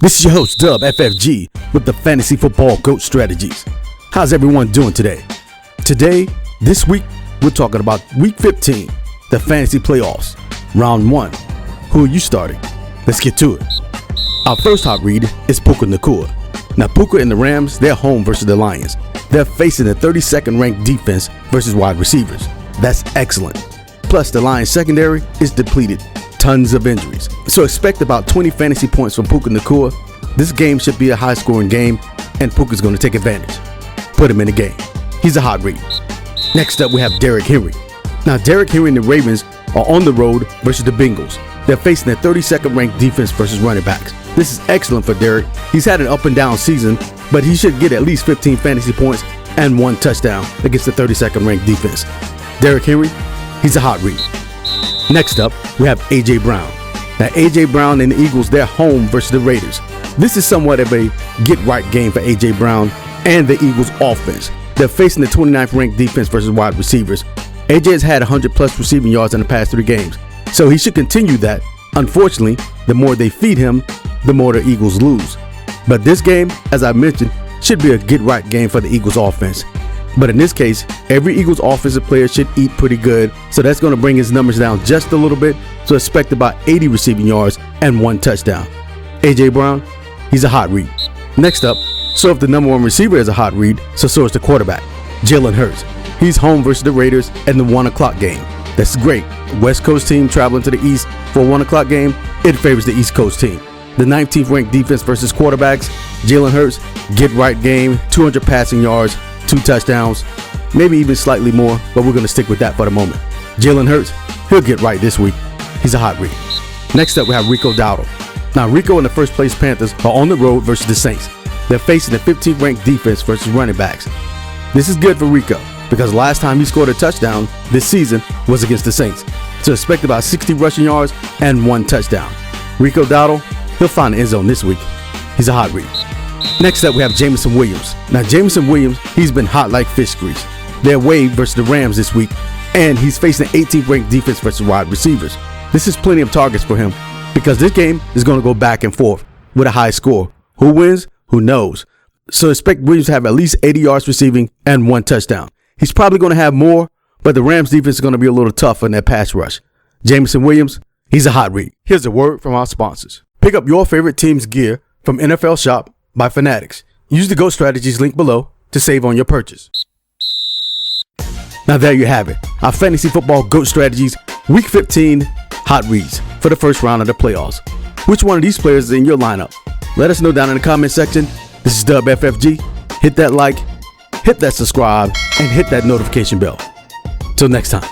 This is your host, Dub FFG, with the Fantasy Football GOAT Strategies. How's everyone doing today? This week, we're talking about Week 15, the Fantasy Playoffs, Round 1. Who are you starting? Let's get to it. Our first hot read is Puka Nacua. Now, Puka and the Rams, they're home versus the Lions. They're facing the 32nd ranked defense versus wide receivers. That's excellent. Plus, the Lions secondary is depleted. Tons of injuries. So expect about 20 fantasy points from Puka Nacua. This game should be a high-scoring game, and Puka's going to take advantage. Put him in the game. He's a hot read. Next up, we have Derrick Henry. Now, Derrick Henry and the Ravens are on the road versus the Bengals. They're facing the 32nd ranked defense versus running backs. This is excellent for Derrick. He's had an up and down season, but he should get at least 15 fantasy points and 1 touchdown against the 32nd ranked defense. Derrick Henry, he's a hot read. Next up, we have A.J. Brown. Now, A.J. Brown and the Eagles, they're home versus the Raiders. This is somewhat of a get-right game for A.J. Brown and the Eagles' offense. They're facing the 29th ranked defense versus wide receivers. A.J. has had 100-plus receiving yards in the past 3 games, so he should continue that. Unfortunately, the more they feed him, the more the Eagles lose. But this game, as I mentioned, should be a get-right game for the Eagles' offense. But in this case, every Eagles offensive player should eat pretty good, so that's going to bring his numbers down just a little bit. So expect about 80 receiving yards and 1 touchdown. A.J. Brown, he's a hot read. Next up, so if the number 1 receiver is a hot read, so is the quarterback, Jalen Hurts. He's home versus the Raiders in the 1 o'clock game. That's great. West Coast team traveling to the East for a 1 o'clock game, it favors the East Coast team. The 19th ranked defense versus quarterbacks, Jalen Hurts, get right game, 200 passing yards, 2 touchdowns, maybe even slightly more, but we're going to stick with that for the moment. Jalen Hurts, he'll get right this week. He's a hot read. Next up, we have Rico Dowdle. Now, Rico and the first place Panthers are on the road versus the Saints. They're facing the 15th ranked defense versus running backs. This is good for Rico because last time he scored a touchdown this season was against the Saints. So expect about 60 rushing yards and 1 touchdown. Rico Dowdle, he'll find the end zone this week. He's a hot read. Next up, we have Jameson Williams. Now, Jameson Williams, he's been hot like fish grease. They're away versus the Rams this week, and he's facing the 18th ranked defense versus wide receivers. This is plenty of targets for him because this game is going to go back and forth with a high score. Who wins? Who knows? So expect Williams to have at least 80 yards receiving and 1 touchdown. He's probably going to have more, but the Rams defense is going to be a little tough in their pass rush. Jameson Williams, he's a hot read. Here's a word from our sponsors. Pick up your favorite team's gear from NFL Shop by Fanatics. Use the GOAT Strategies link below to save on your purchase. Now there you have it. Our Fantasy Football GOAT Strategies Week 15 hot reads for the first round of the playoffs. Which one of these players is in your lineup? Let us know down in the comment section. This is Dub FFG. Hit that like, hit that subscribe, and hit that notification bell. Till next time.